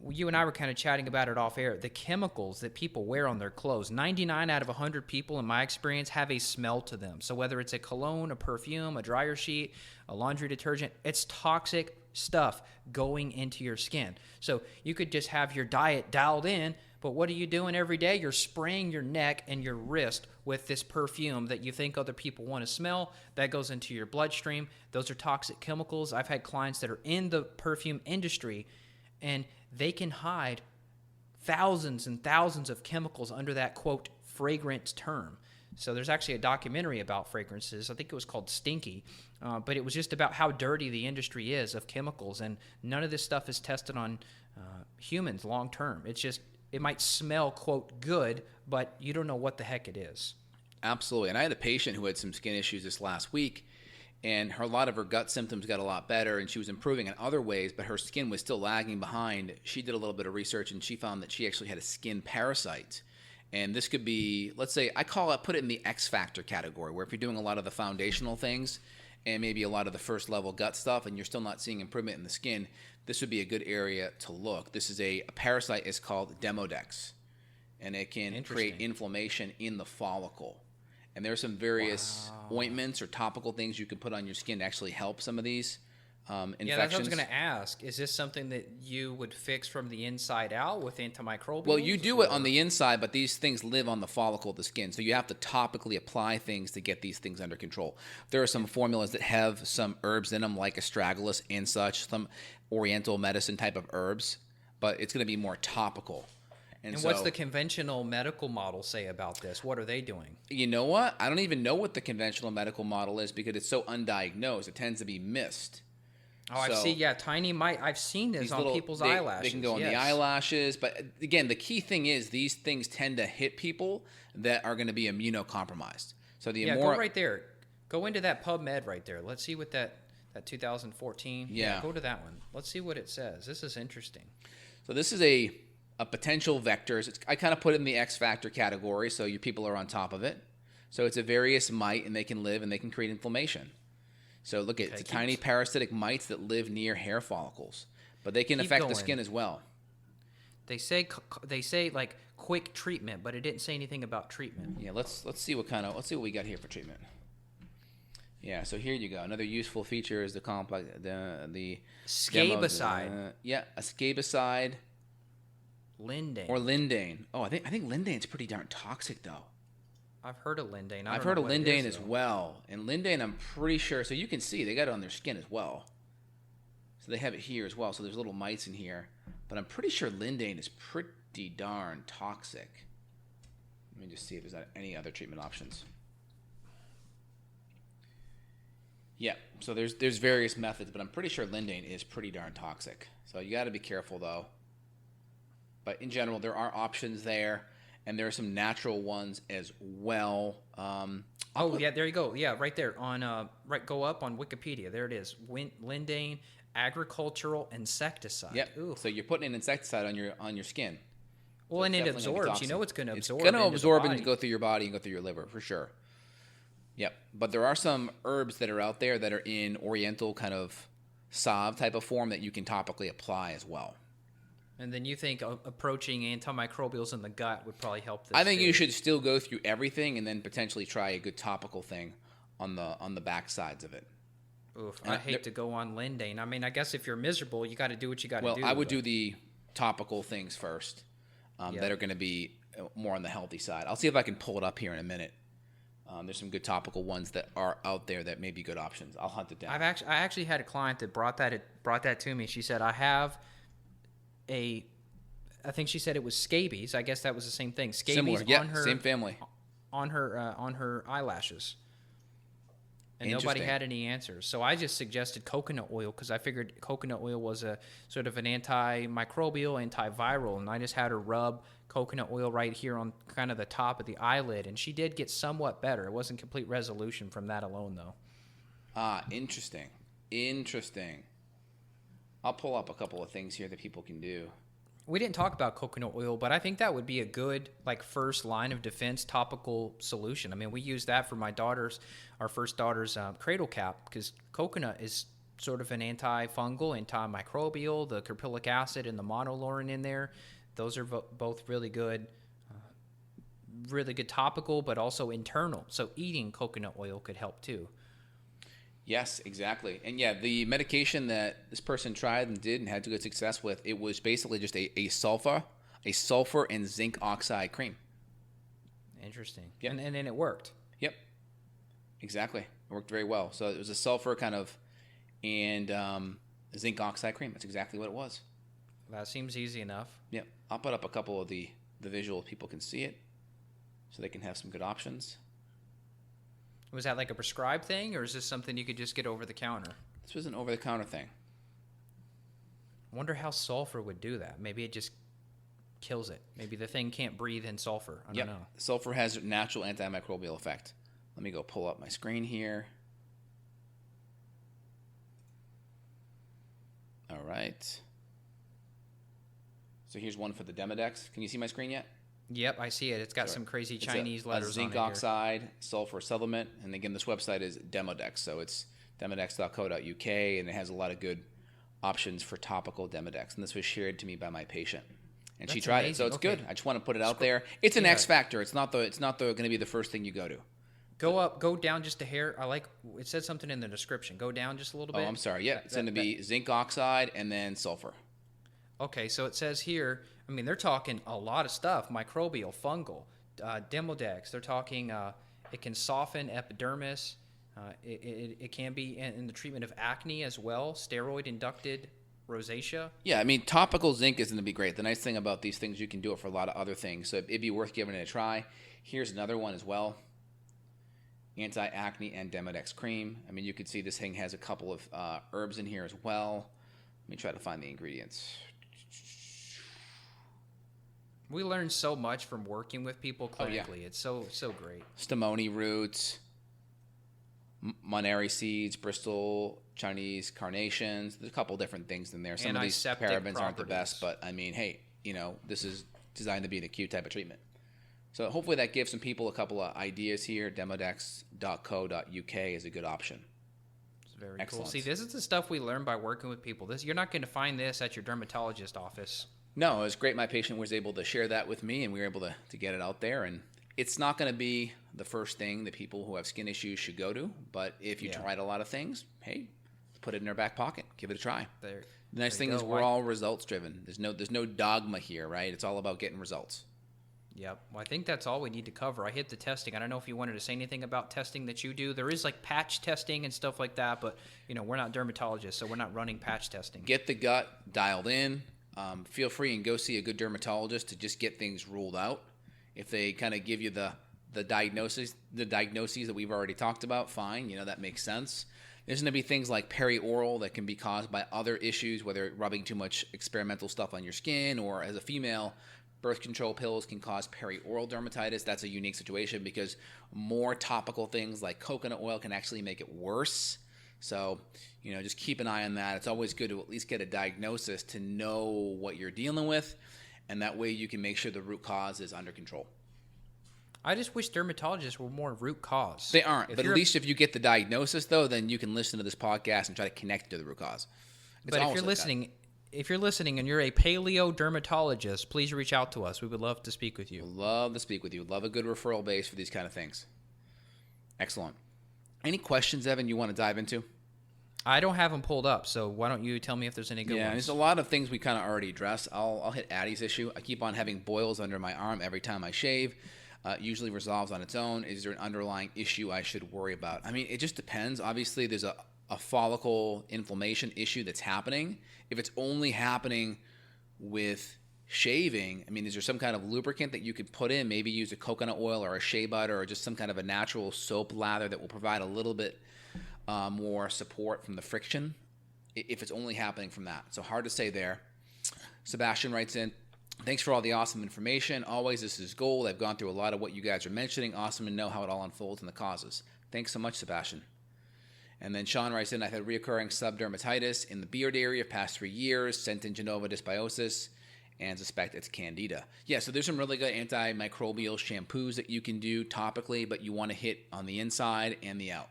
[SPEAKER 3] you and I were kind of chatting about it off air. The chemicals that people wear on their clothes, 99 out of 100 people in my experience have a smell to them. So whether it's a cologne, a perfume, a dryer sheet, a laundry detergent, it's toxic stuff going into your skin. So you could just have your diet dialed in, but what are you doing every day? You're spraying your neck and your wrist with this perfume that you think other people want to smell. That goes into your bloodstream. Those are toxic chemicals. I've had clients that are in the perfume industry, and they can hide thousands and thousands of chemicals under that, quote, fragrance term. So there's actually a documentary about fragrances. I think it was called Stinky, but it was just about how dirty the industry is of chemicals, and none of this stuff is tested on humans long term. It's just, it might smell, quote, good, but you don't know what the heck it is.
[SPEAKER 2] Absolutely. And I had a patient who had some skin issues this last week, and a lot of her gut symptoms got a lot better, and she was improving in other ways, but her skin was still lagging behind. She did a little bit of research, and she found that she actually had a skin parasite. And this could be, let's say, put it in the X factor category, where if you're doing a lot of the foundational things and maybe a lot of the first level gut stuff and you're still not seeing improvement in the skin, this would be a good area to look. This is a parasite is called Demodex, and it can create inflammation in the follicle. And there are some various ointments or topical things you can put on your skin to actually help some of these infections.
[SPEAKER 3] Yeah, that's what I was going to ask. Is this something that you would fix from the inside out with antimicrobials?
[SPEAKER 2] Well, you do it on the inside, but these things live on the follicle of the skin. So you have to topically apply things to get these things under control. There are some formulas that have some herbs in them, like astragalus and such, some oriental medicine type of herbs, but it's going to be more topical.
[SPEAKER 3] And what's the conventional medical model say about this? What are they doing?
[SPEAKER 2] You know what? I don't even know what the conventional medical model is because it's so undiagnosed. It tends to be missed.
[SPEAKER 3] Oh, I've seen this on people's eyelashes.
[SPEAKER 2] They can go on the eyelashes. But again, the key thing is these things tend to hit people that are going to be immunocompromised. So the
[SPEAKER 3] Yeah,
[SPEAKER 2] more
[SPEAKER 3] go right there. Go into that PubMed right there. Let's see what that 2014.
[SPEAKER 2] Yeah.
[SPEAKER 3] Go to that one. Let's see what it says. This is interesting.
[SPEAKER 2] So this is a potential vectors. I kind of put it in the X factor category, so you people are on top of it. So it's a various mite, and they can live and they can create inflammation. So look at it's a tiny parasitic mites that live near hair follicles, but they can affect the skin as well.
[SPEAKER 3] They say like quick treatment, but it didn't say anything about treatment.
[SPEAKER 2] Yeah, let's see what we got here for treatment. Yeah, so here you go. Another useful feature is the complex the
[SPEAKER 3] Scabicide.
[SPEAKER 2] A scabicide.
[SPEAKER 3] Lindane.
[SPEAKER 2] Or lindane. Oh, I think lindane's pretty darn toxic though.
[SPEAKER 3] I've heard of lindane.
[SPEAKER 2] I've heard of lindane as well. And lindane, I'm pretty sure. So you can see they got it on their skin as well. So they have it here as well. So there's little mites in here. But I'm pretty sure lindane is pretty darn toxic. Let me just see if there's any other treatment options. Yeah, so there's various methods, but I'm pretty sure lindane is pretty darn toxic. So you got to be careful though. But in general, there are options there, and there are some natural ones as well.
[SPEAKER 3] Yeah, there you go. Yeah, right there on go up on Wikipedia. There it is. Lindane agricultural insecticide.
[SPEAKER 2] Yep. Ooh. So you're putting an insecticide on your skin.
[SPEAKER 3] Well,
[SPEAKER 2] so
[SPEAKER 3] and it absorbs. You know it's going to absorb.
[SPEAKER 2] It's going to absorb and go through your body and go through your liver for sure. Yep. But there are some herbs that are out there that are in oriental kind of salve type of form that you can topically apply as well.
[SPEAKER 3] And then you think approaching antimicrobials in the gut would probably help this.
[SPEAKER 2] I think you should still go through everything and then potentially try a good topical thing on the back sides of it.
[SPEAKER 3] Oof, I hate to go on lindane. I mean, I guess if you're miserable, you got to do what you got to do.
[SPEAKER 2] Well, I would do the topical things first that are going to be more on the healthy side. I'll see if I can pull it up here in a minute. There's some good topical ones that are out there that may be good options. I'll hunt it down.
[SPEAKER 3] I actually had a client that brought that to me. She said, I have I think she said it was scabies. I guess that was the same thing. Scabies
[SPEAKER 2] Similar,
[SPEAKER 3] on her,
[SPEAKER 2] same family.
[SPEAKER 3] On her eyelashes. And nobody had any answers. So I just suggested coconut oil because I figured coconut oil was a sort of an antimicrobial, antiviral. And I just had her rub coconut oil right here on kind of the top of the eyelid. And she did get somewhat better. It wasn't complete resolution from that alone, though.
[SPEAKER 2] Ah, interesting. I'll pull up a couple of things here that people can do.
[SPEAKER 3] We didn't talk about coconut oil, but I think that would be a good first line of defense topical solution. I mean, we use that for our first daughter's cradle cap because coconut is sort of an antifungal, antimicrobial. The caprylic acid and the monolaurin in there, those are both really good topical, but also internal. So eating coconut oil could help too.
[SPEAKER 2] Yes, exactly. And yeah, the medication that this person tried and did and had good success with, it was basically just a sulfur and zinc oxide cream.
[SPEAKER 3] Interesting.
[SPEAKER 2] Yep.
[SPEAKER 3] And then it worked.
[SPEAKER 2] Yep. Exactly. It worked very well. So it was a sulfur kind of and zinc oxide cream. That's exactly what it was.
[SPEAKER 3] That seems easy enough.
[SPEAKER 2] Yep. I'll put up a couple of the visuals. People can see it so they can have some good options.
[SPEAKER 3] Was that like a prescribed thing, or is this something you could just get over the counter?
[SPEAKER 2] This was an over-the-counter thing.
[SPEAKER 3] Wonder how sulfur would do that. Maybe it just kills it. Maybe the thing can't breathe in sulfur. I don't know.
[SPEAKER 2] Sulfur has a natural antimicrobial effect. Let me go pull up my screen here. All right. So here's one for the Demodex. Can you see my screen yet?
[SPEAKER 3] Yep, I see it. It's got some crazy Chinese letters on it.
[SPEAKER 2] Zinc oxide, sulfur supplement, and again, this website is Demodex, so it's demodex.co.uk, and it has a lot of good options for topical Demodex. And this was shared to me by my patient, and she tried it, so it's good. I just want to put it out there. It's an X factor. It's not going to be the first thing you go to.
[SPEAKER 3] Go down just a hair. It said something in the description. Go down just a little bit.
[SPEAKER 2] Oh, I'm sorry. Yeah, it's going to be zinc oxide and then sulfur.
[SPEAKER 3] Okay, so it says here. I mean, they're talking a lot of stuff: microbial, fungal, Demodex. They're talking it can soften epidermis. It can be in the treatment of acne as well, steroid-induced rosacea.
[SPEAKER 2] Yeah, I mean, topical zinc is going to be great. The nice thing about these things, you can do it for a lot of other things, so it'd be worth giving it a try. Here's another one as well: anti-acne and Demodex cream. I mean, you can see this thing has a couple of herbs in here as well. Let me try to find the ingredients.
[SPEAKER 3] We learn so much from working with people clinically.
[SPEAKER 2] Oh, yeah.
[SPEAKER 3] It's so great.
[SPEAKER 2] Stamoni roots, Moneri seeds, Bristol Chinese carnations. There's a couple different things in there. Some of these parabens aren't the best, but I mean, hey, this is designed to be an acute type of treatment. So hopefully that gives some people a couple of ideas here. Demodex.co.uk is a good option.
[SPEAKER 3] It's very
[SPEAKER 2] Excellent.
[SPEAKER 3] cool. See, this is the stuff we learn by working with people. You're not going to find this at your dermatologist office.
[SPEAKER 2] No, it was great. My patient was able to share that with me, and we were able to get it out there. And it's not going to be the first thing that people who have skin issues should go to. But if you tried a lot of things, hey, put it in their back pocket. Give it a try. The nice thing is we're all results driven. There's no dogma here, right? It's all about getting results.
[SPEAKER 3] Yep. Well, I think that's all we need to cover. I hit the testing. I don't know if you wanted to say anything about testing that you do. There is like patch testing and stuff like that, but we're not dermatologists, so we're not running patch testing.
[SPEAKER 2] Get the gut dialed in. Feel free and go see a good dermatologist to just get things ruled out. If they kind of give you the diagnoses that we've already talked about, fine. That makes sense. There's going to be things like perioral that can be caused by other issues, whether rubbing too much experimental stuff on your skin, or as a female, birth control pills can cause perioral dermatitis. That's a unique situation because more topical things like coconut oil can actually make it worse. So, just keep an eye on that. It's always good to at least get a diagnosis to know what you're dealing with, and that way you can make sure the root cause is under control.
[SPEAKER 3] I just wish dermatologists were more root cause.
[SPEAKER 2] They aren't, but at least if you get the diagnosis, though, then you can listen to this podcast and try to connect to the root cause.
[SPEAKER 3] But if you're listening and you're a paleo dermatologist, please reach out to us. We would love to speak with you.
[SPEAKER 2] Love to speak with you. Love a good referral base for these kind of things. Excellent. Any questions, Evan, you want to dive into?
[SPEAKER 3] I don't have them pulled up, so why don't you tell me if there's any good ones?
[SPEAKER 2] Yeah, there's a lot of things we kind of already addressed. I'll hit Addie's issue. I keep on having boils under my arm every time I shave. Usually resolves on its own. Is there an underlying issue I should worry about? I mean, it just depends. Obviously, there's a follicle inflammation issue that's happening. If it's only happening with shaving, I mean, is there some kind of lubricant that you could put in? Maybe use a coconut oil or a shea butter or just some kind of a natural soap lather that will provide a little bit more support from the friction if it's only happening from that. So hard to say there. Sebastian writes in, thanks for all the awesome information. Always, this is gold. I've gone through a lot of what you guys are mentioning. Awesome to know how it all unfolds and the causes. Thanks so much, Sebastian. And then Sean writes in, I've had reoccurring subdermatitis in the beard area past 3 years, centingenova dysbiosis, and suspect it's candida. Yeah, so there's some really good antimicrobial shampoos that you can do topically, but you want to hit on the inside and the out.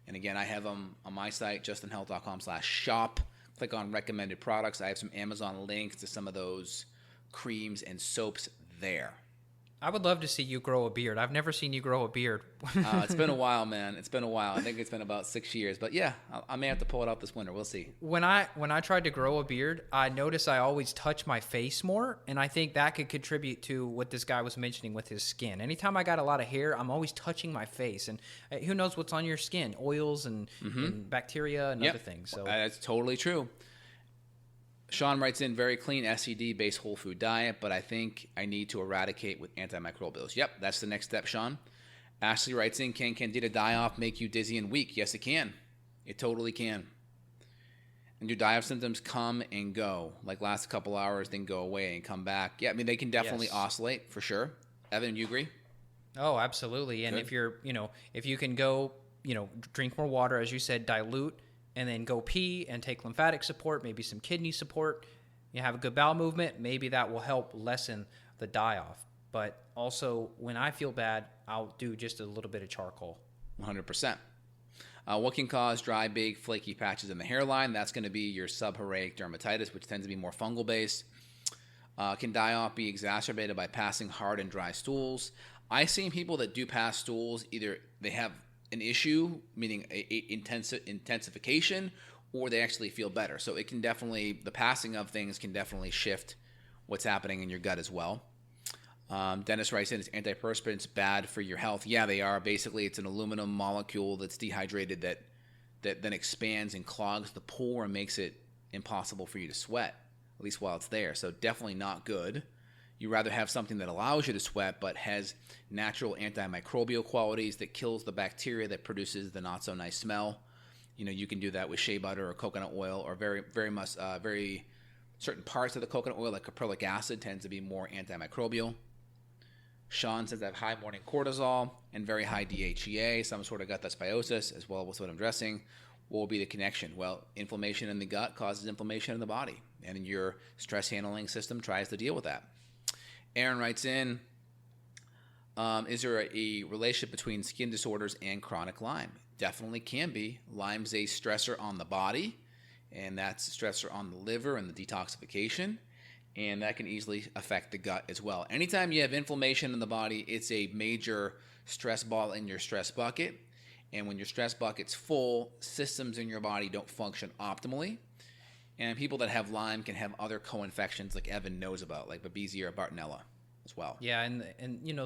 [SPEAKER 2] And again, I have them on my site, justinhealth.com/shop. Click on recommended products. I have some Amazon links to some of those creams and soaps there.
[SPEAKER 3] I would love to see you grow a beard. I've never seen you grow a beard.
[SPEAKER 2] It's been a while, man. It's been a while. I think it's been about 6 years. But yeah, I may have to pull it out this winter. We'll see.
[SPEAKER 3] When I tried to grow a beard, I noticed I always touch my face more, and I think that could contribute to what this guy was mentioning with his skin. Anytime I got a lot of hair, I'm always touching my face. And who knows what's on your skin? Oils and bacteria and other things. So
[SPEAKER 2] that's totally true. Sean writes in, very clean SCD-based whole food diet, but I think I need to eradicate with antimicrobials. Yep, that's the next step, Sean. Ashley writes in, can Candida die-off make you dizzy and weak? Yes, it can. It totally can. And do die-off symptoms come and go, like last a couple hours, then go away and come back? Yeah, I mean, they can definitely oscillate, for sure. Evan, you agree?
[SPEAKER 3] Oh, absolutely. And
[SPEAKER 2] Good.
[SPEAKER 3] if you can go, drink more water, as you said, dilute, and then go pee and take lymphatic support, maybe some kidney support. You have a good bowel movement, maybe that will help lessen the die-off. But also, when I feel bad, I'll do just a little bit of charcoal.
[SPEAKER 2] 100%. What can cause dry, big, flaky patches in the hairline? That's going to be your seborrheic dermatitis, which tends to be more fungal-based. Can die-off be exacerbated by passing hard and dry stools? I've seen people that do pass stools, either they have an issue, meaning intensification, or they actually feel better. So it can definitely, the passing of things can definitely shift what's happening in your gut as well. Dennis writes in, is antiperspirants bad for your health? Yeah, they are. Basically, it's an aluminum molecule that's dehydrated that then expands and clogs the pore and makes it impossible for you to sweat, at least while it's there. So definitely not good. You rather have something that allows you to sweat but has natural antimicrobial qualities that kills the bacteria that produces the not so nice smell. You can do that with shea butter or coconut oil, or very Certain parts of the coconut oil, like caprylic acid, tends to be more antimicrobial. Sean says I have high morning cortisol and very high DHEA, some sort of gut dysbiosis, as well as what I'm addressing. What will be the connection? Well, inflammation in the gut causes inflammation in the body, and your stress handling system tries to deal with that. Aaron writes in, is there a relationship between skin disorders and chronic Lyme? Definitely can be. Lyme's a stressor on the body, and that's a stressor on the liver and the detoxification, and that can easily affect the gut as well. Anytime you have inflammation in the body, it's a major stress ball in your stress bucket, and when your stress bucket's full, systems in your body don't function optimally, and people that have Lyme can have other co-infections like Evan knows about, like Babesia or Bartonella as well.
[SPEAKER 3] Yeah, and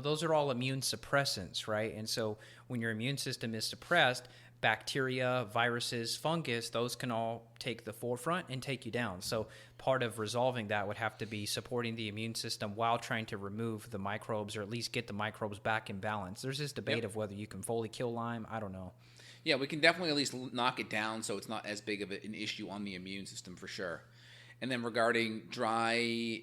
[SPEAKER 3] those are all immune suppressants, right? And so when your immune system is suppressed, bacteria, viruses, fungus, those can all take the forefront and take you down. So part of resolving that would have to be supporting the immune system while trying to remove the microbes, or at least get the microbes back in balance. There's this debate of whether you can fully kill Lyme. I don't know.
[SPEAKER 2] Yeah, we can definitely at least knock it down so it's not as big of an issue on the immune system for sure. And then regarding dry,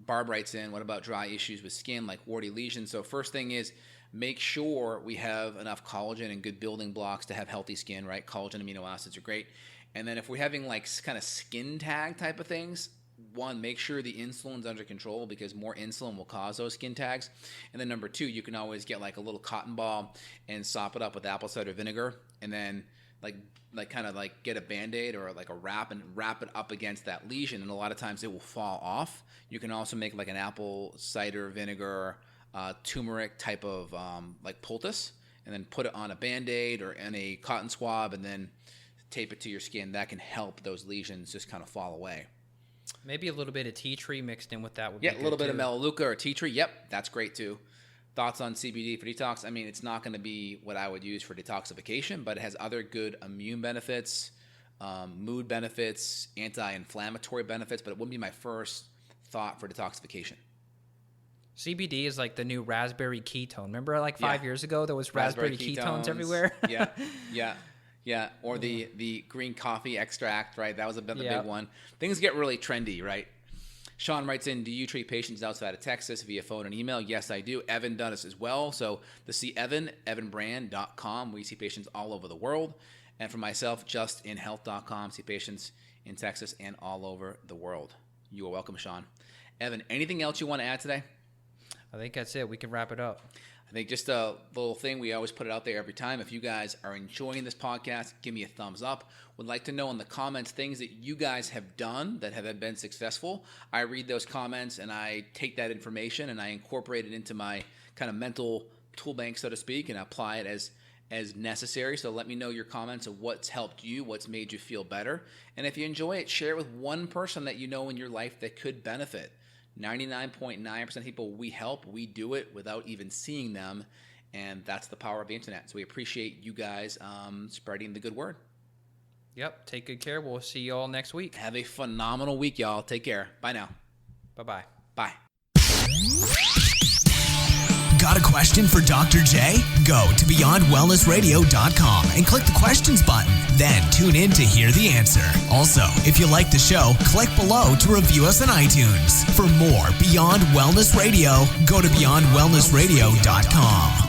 [SPEAKER 2] Barb writes in, what about dry issues with skin like warty lesions? So first thing is, make sure we have enough collagen and good building blocks to have healthy skin, right? Collagen amino acids are great. And then if we're having like kind of skin tag type of things, one, make sure the insulin's under control, because more insulin will cause those skin tags. And then number two, you can always get like a little cotton ball and sop it up with apple cider vinegar, and then like kind of like get a Band-Aid or like a wrap and wrap it up against that lesion, and a lot of times it will fall off. You can also make like an apple cider vinegar turmeric type of like poultice, and then put it on a Band-Aid or in a cotton swab, and then tape it to your skin. That can help those lesions just kind of fall away.
[SPEAKER 3] Maybe a little bit of tea tree mixed in with that would be good.
[SPEAKER 2] Yeah, a little bit of Melaleuca or tea tree. Yep, that's great too. Thoughts on CBD for detox? I mean, it's not going to be what I would use for detoxification, but it has other good immune benefits, mood benefits, anti-inflammatory benefits, but it wouldn't be my first thought for detoxification.
[SPEAKER 3] CBD is like the new raspberry ketone. Remember like 5 years ago there was raspberry ketones everywhere?
[SPEAKER 2] Yeah. Or the green coffee extract, right? That was the big one. Things get really trendy, right? Sean writes in, do you treat patients outside of Texas via phone and email? Yes, I do. Evan does as well. So to see Evan, evanbrand.com. We see patients all over the world. And for myself, justinhealth.com. See patients in Texas and all over the world. You are welcome, Sean. Evan, anything else you want to add today?
[SPEAKER 3] I think that's it. We can wrap it up.
[SPEAKER 2] I think just a little thing, we always put it out there every time. If you guys are enjoying this podcast, give me a thumbs up. Would like to know in the comments things that you guys have done that have been successful. I read those comments and I take that information and I incorporate it into my kind of mental tool bank, so to speak, and apply it as necessary. So let me know your comments of what's helped you, what's made you feel better. And if you enjoy it, share it with one person that you know in your life that could benefit. 99.9% of people we help, we do it without even seeing them, and that's the power of the internet. So we appreciate you guys spreading the good word.
[SPEAKER 3] Yep, take good care. We'll see you all next week.
[SPEAKER 2] Have a phenomenal week, y'all. Take care. Bye now.
[SPEAKER 3] Bye-bye.
[SPEAKER 2] Bye.
[SPEAKER 1] Got a question for Dr. J? Go to BeyondWellnessRadio.com and click the questions button. Then tune in to hear the answer. Also, if you like the show, click below to review us on iTunes. For more Beyond Wellness Radio, go to BeyondWellnessRadio.com.